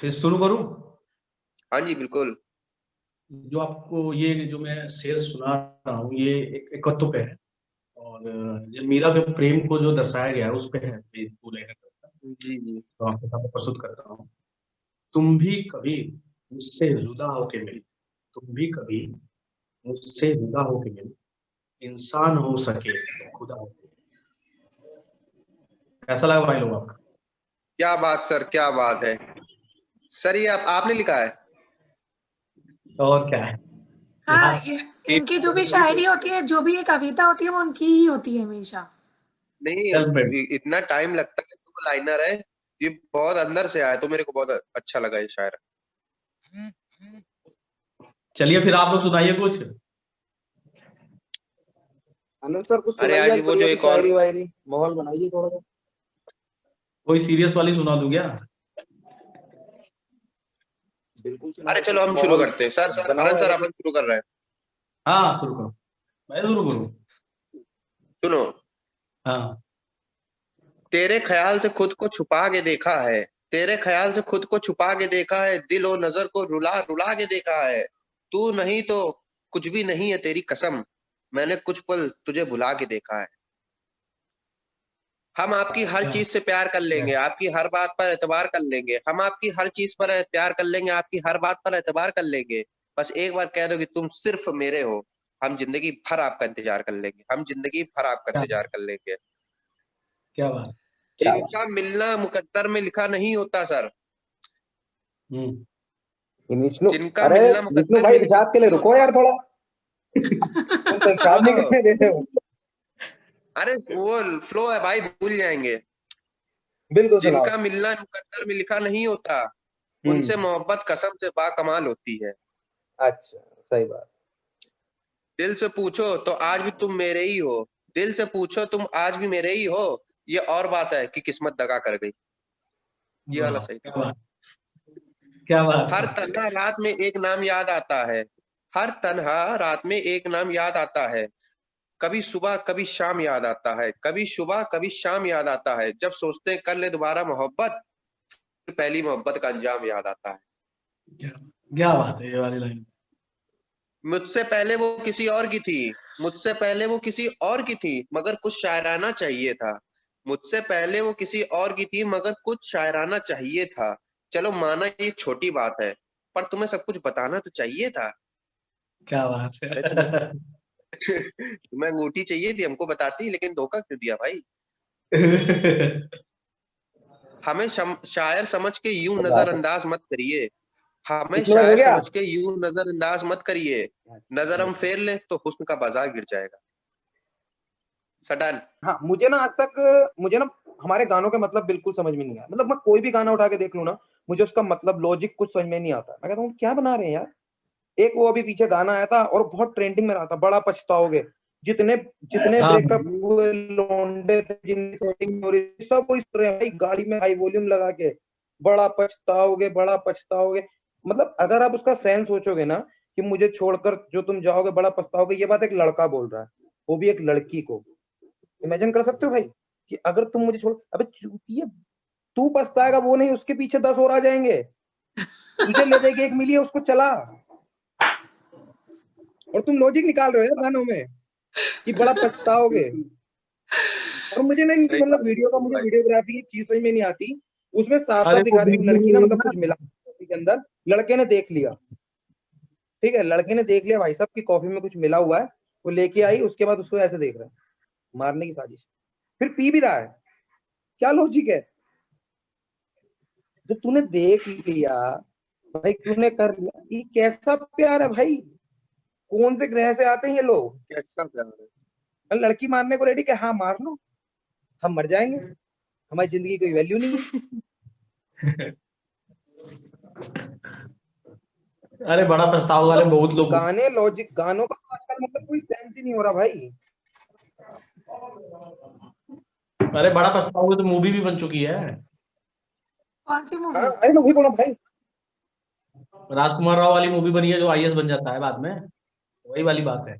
फिर शुरू करूं? हाँ जी बिल्कुल। जो आपको ये जो मैं शेर सुना रहा हूँ ये एक कत्व पे है। और ये मीरा के प्रेम को जो दर्शाया गया है उस पे है ये पूरे का कविता। जी जी। तो आपके सामने प्रस्तुत करता हूँ। तुम भी कभी मुझसे जुदा होके मिली, तुम भी कभी मुझसे जुदा होके मिली, इंसान हो सके तो खुदा हो। कैसा लगा भाई लोग आपका? क्या बात सर, क्या बात है सर, ये आपने लिखा है? और क्या है हाँ, यार। इनकी जो भी शायरी होती है, जो भी ये कविता होती है, वो उनकी ही होती है हमेशा। नहीं, इतना टाइम लगता है तो लाइनर है, ये बहुत अंदर से आया तो मेरे को बहुत अच्छा लगा ये शायर। चलिए फिर आप लोग सुनाइए कुछ। आनंद सर कुछ अरे सुनाइए, आज आज वो जो बढ़िया सी एक और, शायरी वायरी माहौल बनाइए थोड़ा सा। कोई सीरियस वाली सुना दूं क्या? बिल्कुल अरे सुनाओ चलो सर, हम शुरू माहौल करते हैं सर, बनाओ आनंद सर ऐसे। अपन शुरू कर रहे हैं। हाँ शुरू करो, मैं शुरू करूँ? सुनो। हाँ। तेरे ख्याल से खुद को छुपा के देखा है, तेरे ख्याल से खुद को छुपा के देखा है, दिल और नजर को रुला रुला के देखा है। तू नहीं तो कुछ भी नहीं है तेरी कसम, मैंने कुछ पल तुझे भुला के देखा है। हम आपकी हर चीज से प्यार कर लेंगे, आपकी हर बात पर एतबार कर लेंगे, हम आपकी हर चीज पर प्यार कर लेंगे, आपकी हर बात पर एतबार कर लेंगे। बस एक बार कह दो कि तुम सिर्फ मेरे हो, हम जिंदगी भर आपका इंतजार कर लेंगे, हम जिंदगी भर आपका क्या इंतजार कर लेंगे। क्या बात। क्या बात। जिनका मिलना मुकद्दर में लिखा नहीं होता सर, हम्म। ये विष्णु, जिनका अरे मिलना विष्णु मुकद्दर में भाई इरशाद के लिए नहीं रुको होता। यार थोड़ा, तुम तो इरशाद नहीं सुनो, करने दे रहे हो। अरे वो फ्लो है भाई, भूल जाएंगे। बिल्कुल सुनाओ। जिनका मिलना मुकद्दर में लिखा नहीं होता, उनसे मोहब्बत कसम से बाकमाल होती है। अच्छा, सही बात। दिल से पूछो तो आज भी तुम मेरे ही हो, दिल से पूछो तुम आज भी मेरे ही हो, ये और बात है कि किस्मत दगा कर गई। ये वाला वाह, सही क्या था। बात, क्या बात हर है। तन्हा रात में एक नाम याद आता है, हर तन्हा रात में एक नाम याद आता है, कभी सुबह कभी शाम याद आता है, कभी सुबह कभी शाम याद आता है, जब सोचते हैं कर ले दोबारा मोहब्बत, फिर पहली मोहब्बत का अंजाम याद आता है। क्या क्या बात है ये वाली लाइन। मुझसे पहले वो किसी और की थी, मुझसे पहले वो किसी और की थी, मगर कुछ शायराना चाहिए था। मुझसे पहले वो किसी और की थी मगर कुछ शायराना चाहिए था। चलो माना ये छोटी बात है, पर तुम्हें सब कुछ बताना तो चाहिए था। क्या बात अरे तुम्हें है। तुम्हें अंगूठी चाहिए थी, हमको बताती, लेकिन धोखा क्यों दिया भाई। हमें शायर समझ के यूं सही बात है। नजरअंदाज मत करिए, हमें विष्णु भाई हो शायर गया। समझ के यूं नजरअंदाज मत करिए, नजर हम फेर ले तो हुस्न का बाजार गिर जाएगा। सडन। हाँ, मुझे ना हमारे गानों के मतलब बिल्कुल समझ में नहीं आया। मतलब मैं कोई भी गाना उठा के देख लूं ना, मुझे उसका मतलब लॉजिक कुछ समझ में नहीं आता। मैं कहता हूँ क्या बना रहे हैं यार। एक वो अभी पीछे गाना आया था और बहुत ट्रेंडिंग में रहा था, बड़ा पछताओगे। जितने जितने हाँ ब्रेकअप हुए लौंडे थे, जिनकी सेटिंग हो रही थी, सब वो इस तरह भाई गाड़ी में हाई वॉल्यूम लगा के बड़ा पछताओगे, बड़ा पछताओगे। मतलब अगर आप उसका सेंस सोचोगे ना कि मुझे छोड़कर जो तुम जाओगे बड़ा पछताओगे, ये बात एक लड़का बोल रहा है, वो भी एक लड़की को। इमेजिन कर सकते हो भाई कि अगर तुम मुझे छोड़, अबे चूतिए, तू पछताएगा वो नहीं, उसके पीछे 10 और आ जाएंगे। तुझे ले देगी, एक मिली है उसको चला, और तुम लॉजिक निकाल रहे हो यार गानों में कि बड़ा पछताओगे। और मुझे ना इनकी सही मतलब बात वीडियो का, मुझे भाई। वीडियोग्राफी की चीज समझ में नहीं आती। उसमें साफ अरे साफ वो दिखा रही है वीडियो लड़की ना, मतलब ना। कुछ मिला कॉफी के अंदर, लड़के ने देख लिया। ठीक है, लड़के ने देख लिया भाई साहब की कॉफी में कुछ मिला हुआ है, वो लेके आई, उसके बाद उसको ऐसे देख रहा है, मारने की साजिश, फिर पी भी रहा है। क्या लॉजिक है। जब तूने देख लिया भाई, तूने कर लिया, ये कैसा प्यार है भाई। कौन से ग्रह से आते हैं ये लोग। कैसा प्यार है। लड़की मारने को रेडी कि हाँ मार लो, हम मर जाएंगे, हमारी जिंदगी की कोई वैल्यू नहीं है। अरे बड़ा पछतावा वाले मतलब बहुत लोग। गाने लॉजिक, गानों का तो आजकल मतलब कोई सेंस ही नहीं हो रहा भाई। अरे बड़ा पछतावा तो मूवी भी बन चुकी है। कौन सी हाँ, मूवी? अरे मैं वही बोला भाई। राजकुमार राव वाली मूवी बनी है जो आईएएस बन जाता है बाद में, वही वाली बात है।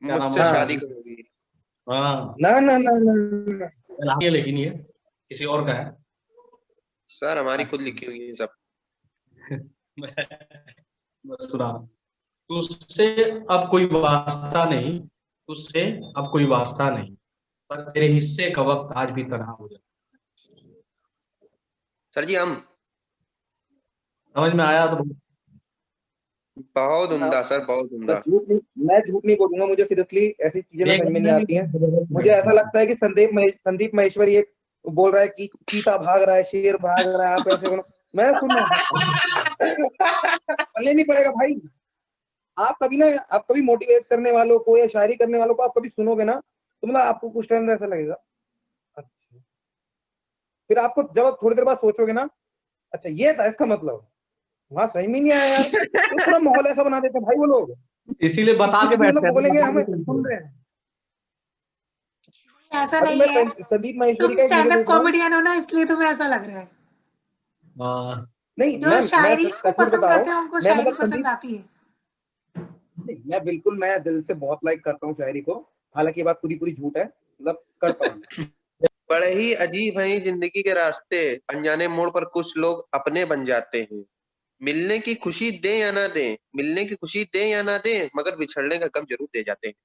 क्या नाम मुझसे है? शादी हाँ, करोगी। हाँ। ना ना ना ना ना। ये लेकिन ये किसी और का है। सर हमारी खुद लिखी हुई है ये सब। मैं सुना, तुझसे अब कोई वास्ता नहीं, तुझसे अब कोई वास्ता नहीं, पर तेरे हिस्से का वक्त आज भी तन्हा हो जाता। सर जी हम समझ में आया तो बहुत उम्दा सर, बहुत उम्दा। मैं झूठ नहीं बोलूंगा, मुझे सीरियसली ऐसी चीजें ना समझ में नहीं आती हैं। मुझे ऐसा लगता है कि संदीप महेश्वरी एक बोल रहा है कि चीता भाग रहा है, शेर भाग रहा है, आप ऐसे बोलो, मैं सुन रहा हूँ। पल्ले नहीं पड़ेगा भाई। आप कभी मोटिवेट करने वालों को या शायरी करने वालों को आप कभी सुनोगे ना, तो मतलब आपको कुछ टाइम ऐसा लगेगा, अच्छा, फिर आपको जब आप थोड़ी देर बाद सोचोगे ना, अच्छा ये था इसका मतलब, वहां सही में नहीं आया यार, तो पूरा माहौल ऐसा बना देते हैं भाई वो लोग, इसीलिए बता कुछ के भी बैठते मतलब हैं बोलेंगे, बता हमें के सुन रहे हैं। ऐसा अभी नहीं मैं है, संदीप माहेश्वरी तुम का एक स्टैंड वीडियो अप देख रहा हूँ। कॉमेडियन हो ना, इसलिए तुम्हें ऐसा लग रहा है। हाँ, नहीं जो मैं शायरी को सचमुच पसंद बता रहा करते हूँ, हैं उनको मैं शायरी मतलब पसंद संदीप, आती है। नहीं मैं बिल्कुल, मैं दिल से बहुत लाइक करता हूँ शायरी को, हालांकि ये बात पूरी पूरी झूठ है, मतलब करता हूँ। बड़े ही अजीब हैं जिंदगी के रास्ते, अनजाने मोड़ पर कुछ लोग अपने बन जाते हैं। मिलने की खुशी दे या ना दे, मिलने की खुशी दे या ना दे, मगर बिछड़ने का गम जरूर दे जाते हैं।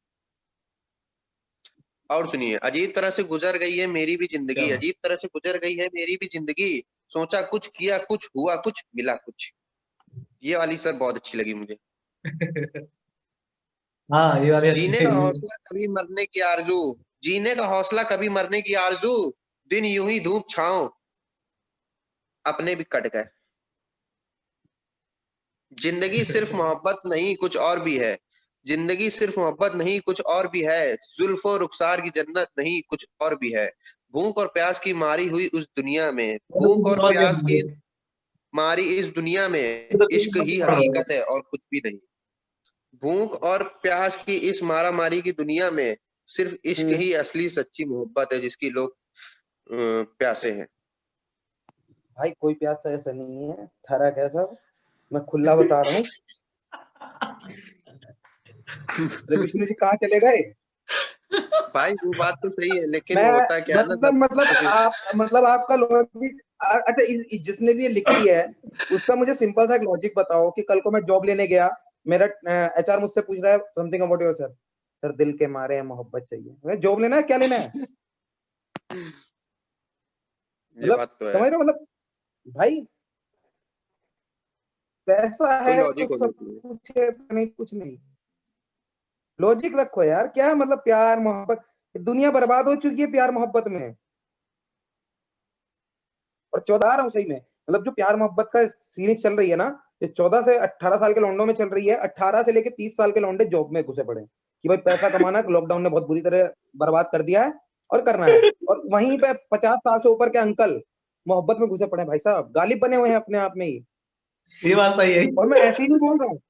और सुनिए, अजीब तरह से गुजर गई है मेरी भी जिंदगी, क्या अजीब तरह से गुजर गई है मेरी भी जिंदगी, सोचा कुछ, किया कुछ, हुआ कुछ, मिला कुछ। ये वाली सर बहुत अच्छी लगी मुझे। हाँ, ये वाली अच्छी जीने है। का हौसला कभी मरने की आरजू, जीने का हौसला कभी मरने की आरजू, दिन यूं ही धूप छांव अपने भी कट गए। जिंदगी सिर्फ मोहब्बत नहीं कुछ और भी है, जिंदगी सिर्फ मोहब्बत नहीं कुछ और भी है, जुल्फो रुखसार की जन्नत नहीं कुछ और भी है। भूख और प्यास की मारी हुई उस दुनिया में, भूख और समझ प्यास की गया। मारी इस दुनिया में, तो तुम इश्क मत ही पढ़ो। हकीकत है और कुछ भी नहीं। भूख और प्यास की इस मारा मारी की दुनिया में सिर्फ इश्क ही असली सच्ची मोहब्बत है, जिसकी लोग प्यासे हैं। भाई कोई प्यासा ऐसा नहीं है, ठरक है सब, मैं खुला बता रहा हूँ। अरे विष्णु जी कहाँ चले गए? भाई वो बात तो सही है, लेकिन मैं होता क्या है ना सर, मतलब आपका लॉजिक, अच्छा जिसने भी ये लिखी है उसका मुझे सिंपल सा एक लॉजिक बताओ कि कल को मैं जॉब लेने गया, मेरा एचआर मुझसे पूछ रहा है something about your sir, sir दिल के मारे हैं, मोहब्बत चाहिए, जॉब लेना है, क्या लेना है? ये मतलब बात तो है। समझ रहे हो, मतलब भाई पैसा कोई है तो लॉजिक होना सब चाहिए। कुछ है, नहीं कुछ नहीं, लॉजिक रखो यार, क्या मतलब प्यार मोहब्बत, दुनिया बर्बाद हो चुकी है प्यार मोहब्बत में, और 14 रहा हूँ सही में, मतलब जो प्यार मोहब्बत का सीरीज चल रही है ना, ये 14 से 18 साल के लौंडों में चल रही है, 18 से लेके 30 साल के लौंडे जॉब में घुसे पड़े हैं कि भाई पैसा कमाना, लॉकडाउन ने बहुत बुरी तरह बर्बाद कर दिया है और करना है, और वहीं पे 50 साल से ऊपर के अंकल मोहब्बत में घुसे पड़े हैं, भाई साहब गालिब बने हुए हैं अपने आप में ही। ये बात सही है। और मैं ऐसे ही नहीं बोल रहा हूँ,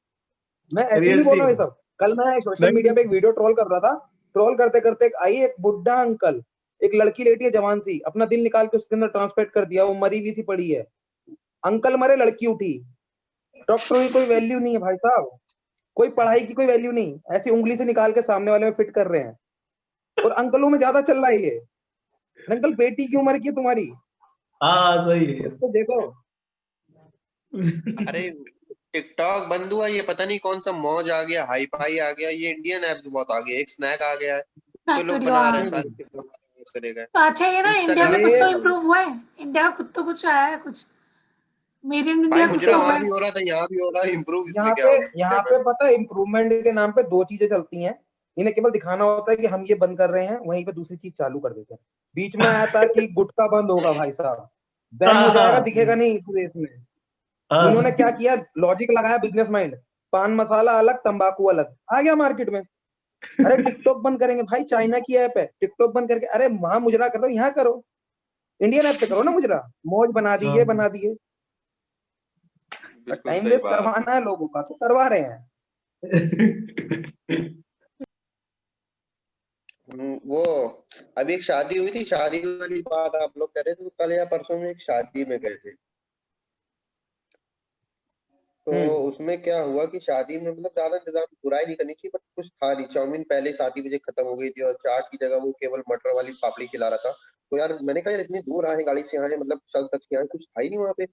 मैं ऐसे ही नहीं बोल रियलिटी रहा हूँ है। ये सब, कल मैं सोशल मीडिया नहीं, पे एक वीडियो ट्रोल कर रहा था, ट्रोल करते करते आई एक बुढ़ा अंकल, एक लड़की लेटी है जवान सी, अपना दिल निकाल के उसके अंदर ट्रांसपेट कर दिया, वो मरी हुई सी पड़ी है, अंकल मरे लड़की उठी, डॉक्टरों की कोई वैल्यू नहीं है भाई साहब, कोई पढ़ाई की कोई वैल्यू नहीं, ऐसी उंगली से निकाल के सामने वाले में फिट कर रहे हैं, और अंकलों में ज्यादा चल रहा है ये, अंकल बेटी की उम्र की है तुम्हारी, हाँ सही है। उसको देखो। अरे टिकटॉक बंद हुआ, ये पता नहीं कौन सा मौज आ गया, हाई फाई आ गया, ये इंडियन ऐप बहुत आ गया, एक स्नैक आ गया है, तो लोग वीडियो बना रहे हैं, हाँ। सारे टिकटॉक चले गए। तो अच्छा ये ना, इंडिया में इंस्टाग्राम कुछ पे तो ये चल रहा है। इम्प्रूव हुआ है, इंडिया का खुद तो कुछ आया है कुछ, मेड इन भाई इंडिया कुछ मुजरा तो हुआ वहां है। भी हो रहा था, यहाँ भी हो रहा है, इम्प्रूव इसमें क्या हो गया यहाँ है? पे पता है इम्प्रूवमेंट के नाम पे दो चीजें चलती हैं, इन्हें केवल दिखाना होता है कि हम ये बंद कर रहे हैं, वहीं पे दूसरी चीज चालू कर देते हैं। बीच में आया था कि गुटखा बंद होगा, भाई साहब बैन हो हाँ जाएगा, हाँ दिखेगा नहीं पूरे देश में, इन्होंने हाँ। क्या किया, लॉजिक लगाया बिजनेस माइंड, पान मसाला अलग तंबाकू अलग आ गया मार्केट में, अरे टिकटॉक बंद करेंगे, भाई चाइना की ऐप है, टिकटॉक बंद करके, अरे वहां मुजरा करो, यहाँ करो, इंडियन ऐप पे करो ना मुजरा, मौज बना दी, ये बना दिए, बिल्कुल टाइम सही वेस्ट बात। करवाना है लोगों का तो करवा रहे हैं। वो अभी एक शादी हुई थी, शादी वाली बात आप लोग कह रहे थे, तो कल या परसों में एक शादी में गए थे, तो हम्म उसमें क्या हुआ कि शादी में मतलब ज्यादा इंतजाम, बुराई नहीं करनी चाहिए, बट कुछ था नहीं, चाउमीन पहले 7 ही बजे खत्म हो गई थी, और चाट की जगह वो केवल मटर वाली पापड़ी खिला रहा था, तो यार मैंने कहा यार इतनी दूर आए गाड़ी से आए, मतलब सर तक के आए, कुछ था ही नहीं वहाँ पे।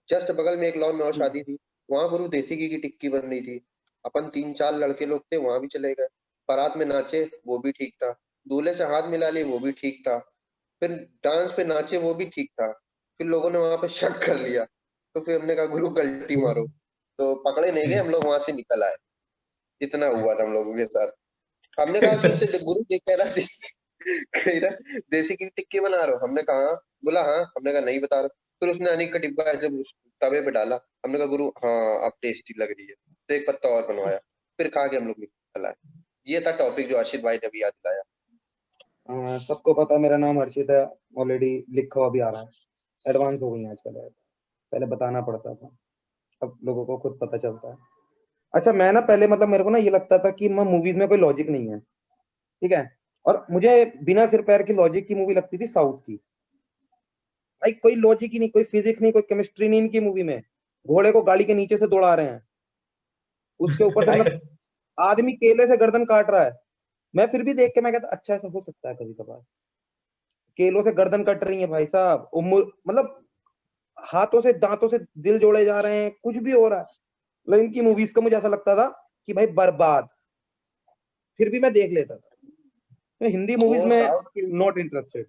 जस्ट बगल में एक लॉन में और शादी थी, वहां गुरु देसी घी की टिक्की बन रही थी। अपन 3-4 लड़के लोग थे, वहां भी चले गए। बारात में नाचे, वो भी ठीक था। दूल्हे से हाथ मिला लिए, वो भी ठीक था। फिर डांस पे नाचे, वो भी ठीक था। फिर लोगों ने वहां पे शक कर लिया, तो फिर हमने कहा गुरु गलती मारो, तो पकड़े नहीं गए, हम लोग वहां से निकल आए। इतना हुआ था हम लोगों के साथ। हमने कहा कि उससे गुरु देख कह रहा कह रहा देसी की टिक्की बना रहे हो, हमने कहा हाँ। बोला हाँ, हमने कहा नहीं बता रहा। फिर उसने अनिक का डिब्बा ऐसे उस तवे पे डाला, हमने कहा गुरु हाँ अब टेस्टी लग रही है, तो एक पत्ता और बनवाया, फिर खा के हम लोग निकल आए। ये था टॉपिक जो अर्शित भाई ने अभी याद दिलाया। सबको पता है मेरा नाम हर्षित है, ऑलरेडी लिखा हुआ भी आ रहा है। एडवांस हो गई है आजकल यार, पहले बताना पड़ता था, अब लोगों को खुद पता चलता है। अच्छा मैं ना पहले मतलब मेरे को ना ये लगता था कि मूवीज में कोई लॉजिक नहीं है, ठीक है, और मुझे बिना सिर पैर की लॉजिक की मूवी लगती थी साउथ की। भाई कोई लॉजिक ही नहीं, कोई फिजिक्स नहीं, कोई केमिस्ट्री नहीं इनकी मूवी में। घोड़े को गाड़ी के नीचे से दौड़ा रहे हैं, उसके ऊपर से मतलब आदमी केले से गर्दन काट रहा है। मैं फिर भी देख के मैं कहता अच्छा ऐसा हो सकता है कभी कभार, केलों से गर्दन कट रही है भाई साहब, मतलब हाथों से दांतों से दिल जोड़े जा रहे हैं, कुछ भी हो रहा है। लेकिन इनकी मूवीज का मुझे ऐसा लगता था कि भाई बर्बाद, फिर भी मैं देख लेता था। मैं हिंदी मूवीज वो में साउथ की नॉट इंटरेस्टेड।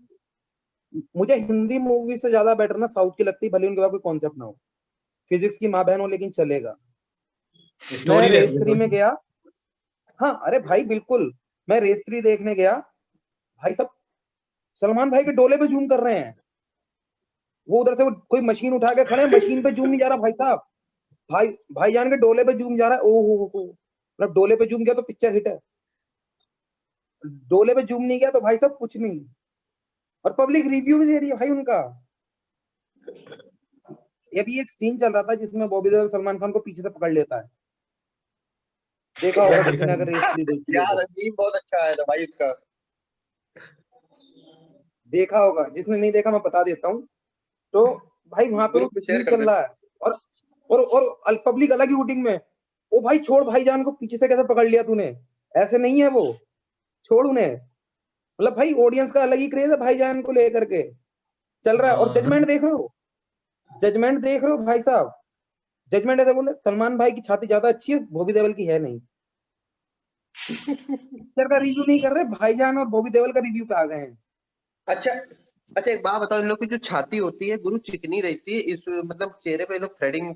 मुझे हिंदी मूवी से ज्यादा बेटर ना साउथ की लगती है, भले उनके पास कोई कॉन्सेप्ट ना हो, फिजिक्स की माँ बहन हो लेकिन चलेगा। मैं स्टोरी रेस रहती 3 में है। गया, हाँ अरे भाई बिल्कुल, मैं रेस 3 देखने गया, भाई सब सलमान भाई के डोले पे जूम कर रहे हैं। वो उधर से वो कोई मशीन उठा के खड़े, मशीन पे जूम नहीं जा रहा भाई साहब, भाई भाईजान के डोले पे जूम जा रहा है। ओहो हो, मतलब डोले पे जूम गया तो पिक्चर हिट है, डोले पे जूम नहीं गया तो भाई साहब कुछ नहीं। और पब्लिक रिव्यू भी दे रही है भाई उनका। ये भी एक सीन चल रहा था जिसमें बॉबी देओल सलमान खान को पीछे से पकड़ लेता है, देखा होगा किसी ने अगर रेस 3 देखी हो यार तो। अजीब बहुत अच्छा आया था भाई उसका। देखा होगा, जिसने नहीं देखा मैं बता देता हूँ। तो भाई वहां पे वो ग्रुप में शेयर सीन कर चल देना। रहा है, और पब्लिक अलग ही वोटिंग में, ओ भाई छोड़ भाईजान को, पीछे से कैसे पकड़ लिया तूने, ऐसे नहीं है वो, छोड़ उन्हें। मतलब भाई ऑडियंस का अलग ही क्रेज है भाईजान को लेकर के चल रहा है। और जजमेंट देख रहे हो, जजमेंट देख रहे हो भाई साहब, जजमेंट ऐसे बोले सलमान भाई की छाती ज्यादा अच्छी है, बॉबी देओल की है नहीं। पिक्चर का रिव्यू नहीं कर रहे, भाईजान और बॉबी देओल का रिव्यू पे आ गए हैं। अच्छा अच्छा, एक बात बताओ, इन लोग की जो छाती होती है गुरु चिकनी रहती है, इस मतलब चेहरे पे लोग थ्रेडिंग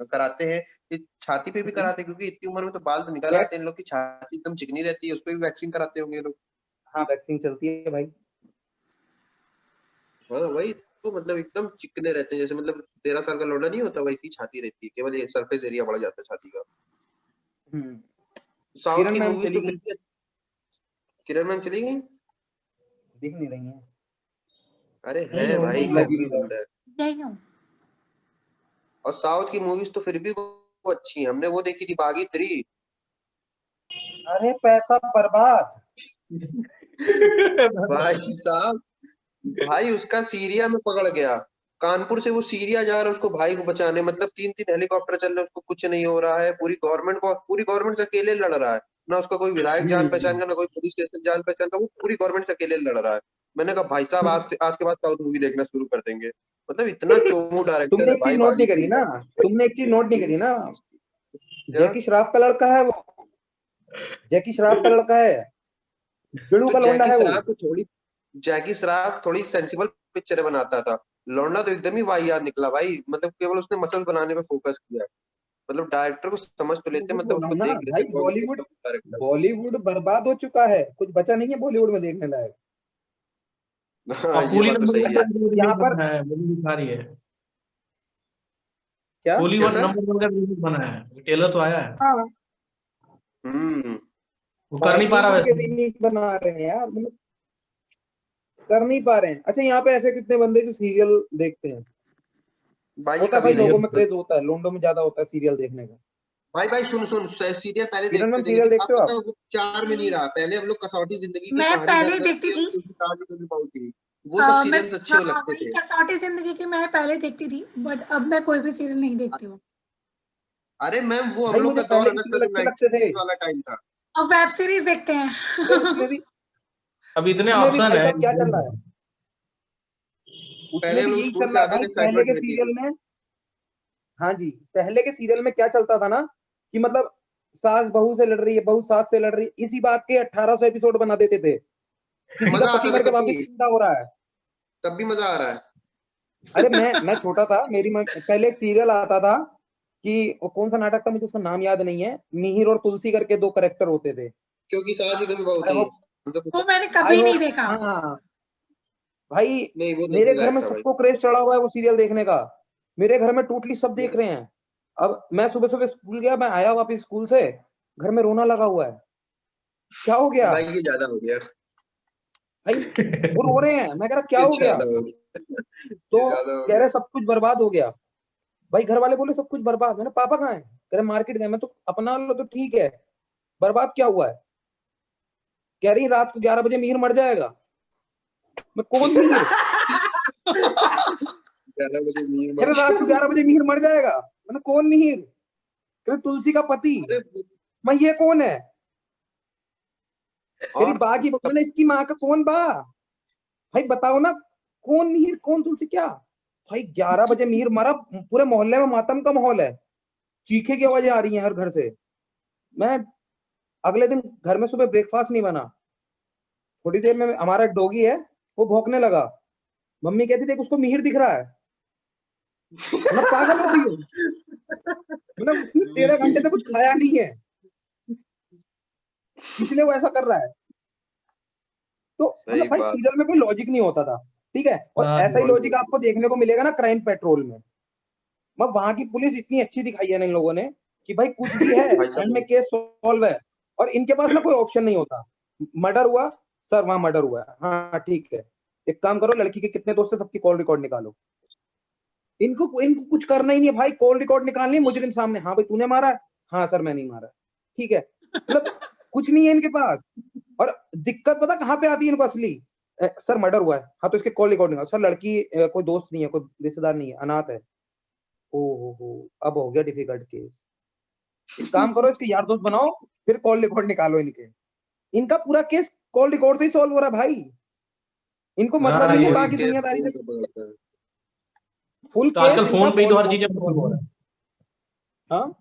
कराते हैं, ये छाती पे भी कराते हैं, क्योंकि इतनी उम्र में तो बाल तो निकल क्या? आते हैं, इन लोग की छाती एकदम चिकनी रहती है, उस पर भी वैक्सीन कराते होंगे ये लोग। हाँ वैक्सीन चलती है भाई। हाँ वही तो, मतलब एकदम चिकने रहते हैं, जैसे मतलब 13 साल का लौंडा नहीं होता वैसी छाती रहती है, केवल ये सरफेस एरिया बढ़ जाता है छाती का। साउथ किरण की मैम मूवीज चली तो फिर गई, भी। किरण मैम चली गई? दिख नहीं रही है। अरे है नहीं भाई, नहीं लगी कैमरे हुई में है। बंद है। नहीं हूँ। और साउथ की मूवीज तो फिर भी वो अच्छी है, हमने वो देखी थी बागी 3। अरे पैसा बर्बाद। भाई साहब, भाई उसका सीरिया में पकड़ गया, कानपुर से वो सीरिया जा रहा है उसको भाई को बचाने, मतलब 3-3 हेलीकॉप्टर चल रहे हैं, उसको कुछ नहीं हो रहा है, पूरी गवर्नमेंट से अकेले लड़ रहा है, ना उसका कोई विधायक जान पहचान का, ना कोई पुलिस स्टेशन जान पहचान का, वो पूरी गवर्नमेंट से अकेले लड़ रहा है। मैंने कहा भाई साहब आज के बाद साउथ मूवी देखना शुरू कर देंगे, मतलब इतना चोमू डायरेक्टर तुमने है एक चीज भाई नोट नहीं करी भागीरथी ना, का। तुमने एक चीज नोट नहीं करी ना, क्या? जैकी श्रॉफ का लड़का है वो, जैकी श्रॉफ का लड़का है, बिड़ू तो का लौंडा है वो। जैकी श्रॉफ थोड़ी सेंसिबल पिक्चर बनाता था, लौंडा तो एकदम ही वाहियात निकला भाई, मतलब केवल उसने मसल बनाने पे फोकस किया। मतलब डायरेक्टर को समझ तो लेते, वो मतलब बोल रहा उसको हूँ ना देख भाई, लेते कौन बॉलीवुड, कितना डायरेक्टर। बॉलीवुड बर्बाद हो चुका है, कुछ बचा नहीं है बॉलीवुड में देखने लायक। हाँ और ये कूली बात तो नंबर सही है। वन का यहाँ रिलीज पर बना है, वो भी दिखा रही है। क्या? कूली वन कैसा? नंबर वन का रिलीज बना है, ट्रेलर तो आया है। हाँ हम्म। वो कर नहीं पा रहा बॉलीवुड के वैसे। रीमेक बना रहे हैं यार, मतलब कर नहीं पा रहे हैं। अच्छा यहाँ पे ऐसे कितने बंदे जो सीरियल देखते हैं, भाई ये होता है भाई कभी नहीं। लोगों में क्रेज होता है, लोंडो में ज्यादा होता है सीरियल देखने का। भाई भाई सुन सुन, सीरियल पहले किरण देखते मैम थे, सीरियल लेकिन अब देखते हो पता आप? है वो चार में नहीं रहा। पहले हम लोग कसौटी जिंदगी की मैं कहानी पहले घर ही घर देखती की, थी। उसकी शादी कभी बहु थी, वो सब मैं सीरियल्स अच्छे हाँ लगते वही थे। कसौटी जिंदगी की मैं पहले देखती थी, बट अब मैं कोई भी सीरियल नहीं देखती हूँ। अरे मैम वो हम भाई लोग मुझे का दौर पहले के अलग था, सीरियल जो अच्छे लगते थे। 90s वाला टाइम था। और वेब सीरीज देखते अरे हैं। उसमें भी, अब इतने उसमें भी ऑप्शन भाई है। साहब क्या चल रहा है, उसमें पहले हम भी लोग यही स्कूल चल से रहा आते भाई थे, पहले एक्साइटमेंट के रहती सीरियल थी। में। हाँ जी, पहले के सीरियल में क्या चलता था ना कि मतलब सास बहू से लड़ रही है, बहू सास से लड़ रही है, इसी बात के 1800 एपिसोड बना देते थे। किसी का मजा पति आता था मर के तब वापस भी, जिंदा हो रहा है। तब भी मजा आ रहा है। अरे मैं छोटा था, मेरी पहले एक सीरियल आता था कि वो कौन सा नाटक था, मुझे उसका नाम याद नहीं है, मिहिर और तुलसी करके दो करेक्टर होते थे। क्योंकि सास ही तो विवाह आई होती है। होप हम तो वो मैंने आई कभी नहीं होप देखा। हाँ भाई, नहीं, वो मेरे देखने घर में लायक था भाई। सबको क्रेज चढ़ा हुआ है वो सीरियल देखने का। मेरे घर में टोटली सब देख रहे हैं। अब मैं सुबह सुबह स्कूल गया, मैं आया वापस स्कूल से, घर में रोना लगा हुआ है। क्या हो गया भाई ये ज्यादा हो गया, भाई? वो रो रहे हैं, मैं कह रहा क्या ये हो गया? ज्यादा हो गया, तो ये ज्यादा हो कह गया। रहे सब कुछ बर्बाद हो गया। भाई घर वाले बोले सब कुछ बर्बाद। मैंने पापा कहाँ है? कह रहे मार्केट गए। मैं तो अपना लो तो ठीक है, बर्बाद क्या हुआ है? कह रही रात को 11 बजे मिहिर मर जाएगा। मैं कौन मिहिर? 11 बजे नींद कह मर रहे रात को 11 बजे मिहिर मर जाएगा। मैंने कौन मिहिर? कह रहे तुलसी का पति। अरे मैं ये कौन है? तेरी और बा की। मैंने इसकी माँ का कौन बा? भाई बताओ ना, कौन मिहिर कौन तुलसी क्या? भाई 11 बजे मिहिर मरा, पूरे मोहल्ले में मातम का माहौल है, चीखे की आवाजें आ रही हैं हर घर से। मैं अगले दिन घर में सुबह ब्रेकफास्ट नहीं बना। थोड़ी देर में हमारा एक डॉगी है, वो भौंकने लगा। मम्मी कहती देख उसको मिहिर दिख रहा है। मतलब पागल हो गई हो? मतलब उसने 13 घंटे से कुछ खाया नहीं है, इसलिए वो ऐसा कर रहा है। तो मतलब सही भाई बात। सीरियल में कोई लॉजिक नहीं होता था, ठीक है। और हाँ, ऐसा ही बहुत लॉजिक आपको देखने को मिलेगा ना क्राइम पेट्रोल में। मैं वहां की पुलिस इतनी अच्छी दिखाई है ना इन लोगों ने कि भाई कुछ भी है भाई एंड में साहब, केस सॉल्व है। और इनके पास ना कोई ऑप्शन नहीं होता। मर्डर हुआ, सर वहां मर्डर हुआ है, हाँ ठीक है, एक काम करो लड़की के कितने दोस्त है सबकी कॉल रिकॉर्ड निकालो। इनको इनको कुछ करना ही नहीं है भाई, कॉल रिकॉर्ड निकालनी है, मुजरिम सामने, हाँ भाई तूने मारा है? हाँ सर मैं नहीं मारा। ठीक है, मतलब कुछ नहीं है इनके पास। और दिक्कत पता कहाँ पे आती है इनको असली? सर मर्डर हुआ है, हाँ तो इसके कॉल रिकॉर्ड निकालो। सर लड़की कोई दोस्त नहीं है, कोई रिश्तेदार नहीं है, अनाथ है। ओ हो, अब हो गया डिफिकल्ट केस। एक काम करो इसके यार दोस्त बनाओ, फिर कॉल रिकॉर्ड निकालो इनके। इनका पूरा केस कॉल रिकॉर्ड से ही सॉल्व हो रहा है भाई। इनको मतलब हाँ, ही नहीं ये कोई बाकी केस दुनियादारी फोन से। पे पकड़ता है। फुल तो केस आजकल इनका फोन पे ही कॉल तो हर रिकॉर्ड चीजें, से सॉल्व हो रहा है। हाँ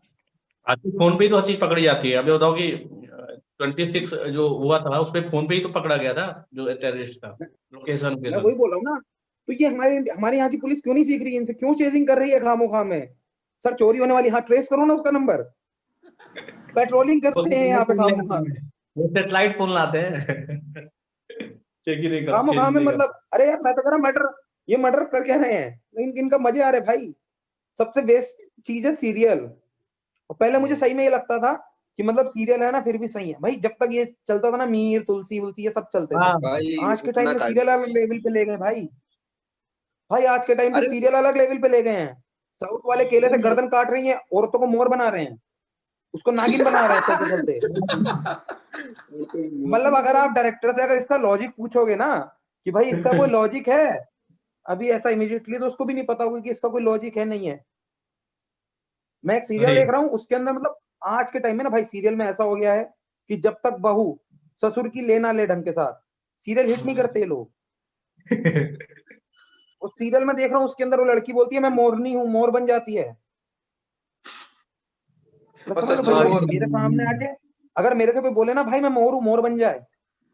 आजकल फोन पे ही तो हर चीज पकड़ी जाती है। अभी बताओ कि 26 जो हुआ था उस पे फोन पे ही तो पकड़ा गया था, जो टेररिस्ट था। लोकेशन मैं लोकेशन वही बोल रहा हूँ ना। तो ये हमारे हमारे यहाँ की पुलिस क्यों नहीं सीख रही है? इनसे क्यों चेजिंग कर रही है खामो खाम में? सर चोरी होने वाली, हाँ ट्रेस करो ना उसका नंबर। पेट्रोलिंग वो करते हैं यहाँ पे खामो खाम में। सेटेलाइट फोन लाते हैं। चेक ही नहीं कर, खामो चेंज खाम में नहीं मतलब, करता। अरे यार मैं तो कह रहा मर्डर, ये मर्डर कर क्या रहे हैं? इनका मजे आ रहे भाई। सबसे बेस्ट चीज है सीरियल। और पहले मुझे सही में ये लगता था कि मतलब सीरियल है ना फिर भी सही है भाई, जब तक ये चलता था ना मीर तुलसी उलसी ये सब चलते थे। हाँ, भाई आज के टाइम उतना में टाइम। सीरियल अलग लेवल पे ले गए भाई। भाई आज के टाइम पे अरे सीरियल अलग लेवल पे ले गए हैं। साउथ वाले केले से वही, गर्दन काट रही हैं, औरतों को मोर बना रहे हैं, उसको नागिन बना रहे हैं चलते चलते। मतलब अगर आप डायरेक्टर से अगर इसका लॉजिक पूछोगे ना कि भाई इसका कोई लॉजिक है, अभी ऐसा इमीडिएटली तो उसको भी नहीं पता होगा कि इसका कोई लॉजिक है नहीं है। मैं एक सीरियल वही। देख रहा हूँ उसके अंदर मतलब आज के टाइम में ना भाई सीरियल में ऐसा हो गया है कि जब तक बहू ससुर की ले ना ले ढंग के साथ, सीरियल हिट नहीं करते ये लोग। उस सीरियल में देख रहा हूँ उसके अंदर वो लड़की बोलती है मैं मोरनी हूँ, मोर बन जाती है। और समझ लो सच भाई, में अगर मोर। मेरे सामने आके अगर मेरे से कोई बोले ना भाई मैं मोर हूँ, मोर बन जाए,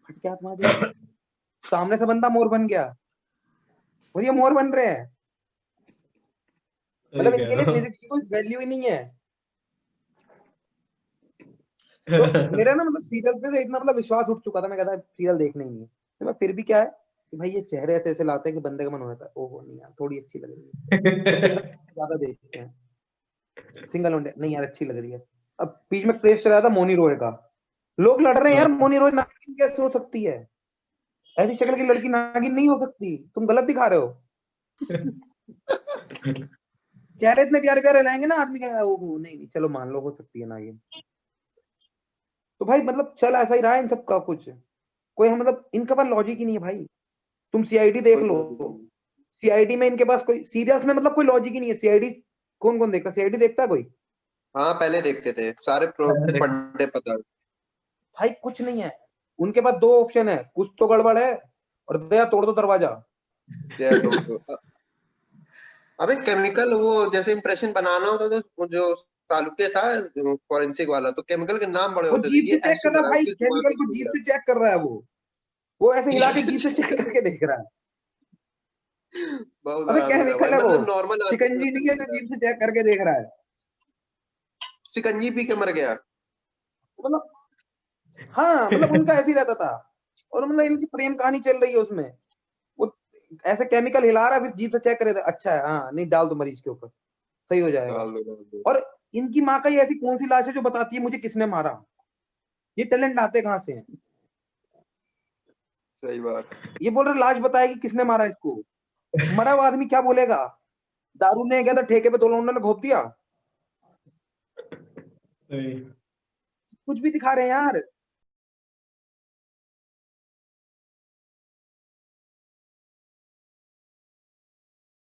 फट क्या आत्मा जाए। सामने से बंदा मोर बन गया और ये मोर बन रहे हैं। सही मतलब कह इनके लिए रहे फिजिक्स की कोई वैल्यू ही नहीं है। तो हो। मेरा ना मतलब सीरियल पे से इतना मतलब विश्वास उठ चुका था, मैं कहता सीरियल देखना ही नहीं है। तो मैं फिर भी क्या है कि भाई ये चेहरे ऐसे ऐसे लाते हैं कि बंदे का मन हो जाता है ओहो नहीं यार थोड़ी अच्छी लग रही है। तो सिंगल ज्यादा देखते हैं, सिंगल वनडे नहीं यार अच्छी लग रही है। अब बीच में क्रेज चला था मोनी रॉय का, लोग लड़ रहे हैं यार मोनी रॉय नागिन कैसे हो सकती है? ऐसी शक्ल की लड़की नागिन नहीं हो सकती, तुम गलत दिखा रहे हो। चेहरे इतने प्यारे प्यारे लाएंगे ना आदमी का, ओहो नहीं नहीं चलो मान लो हो सकती है नागिन। तो भाई मतलब चल ऐसा ही रहा है इन सब का कुछ, कोई मतलब इनके पास लॉजिक ही नहीं है भाई। तुम सीआईडी देख कोई लो, लॉजिक नहीं। सीआईडी में इनके पास कोई सीरियल्स में मतलब कोई लॉजिक ही नहीं है। सीआईडी कौन कौन देखता? सीआईडी देखता है कोई? हाँ पहले देखते थे, सारे फंडे पता। भाई कुछ नहीं है उनके पास। दो ऑप्शन है, कुछ तो गड़बड़ है और दया तोड़ दो दरवाजा। जय तोड़ दो। अबे केमिकल वो जैसे इंप्रेशन बनाना होता तो वो जो चालुक्य था फॉरेंसिक वाला, तो केमिकल के नाम बड़े वो होते थे, जीप ये से चेक ऐसे कर रहा है बना, भाई, उसके दिमाग केमिकल में को घुस जीप गया। से चेक कर रहा है वो ऐसे हिला के जीप से चेक करके देख रहा है। बहुत अबे आरामी था भाई, केमिकल है वो, मतलब नॉर्मल आदमी शिकंजी ऐसा नहीं है नहीं जो था। जीप से चेक करके देख रहा है। शिकंजी पी के मर गया। मतलब हाँ, मतलब उनका ऐसे ही रहता था। और मतलब इनकी प्रेम कहानी चल रही है उसमें, वो ऐसे केमिकल हिला रहा है, फिर जीप से चेक करे, अच्छा है, हाँ नहीं डाल दो मरीज के ऊपर, सही हो जाएगा। डाल दो डाल दो। और इनकी माँ का ये ऐसी कौन सी लाश है जो बताती है मुझे किसने मारा? ये टैलेंट आते कहाँ से हैं? सही बात। ये बोल रहे लाश बताएगी किसने मारा इसको, मरा हुआ आदमी क्या बोलेगा? दारू ने गया था ठेके पे, 2 लौंडों ने घोप दिया। नहीं, कुछ भी दिखा रहे हैं यार।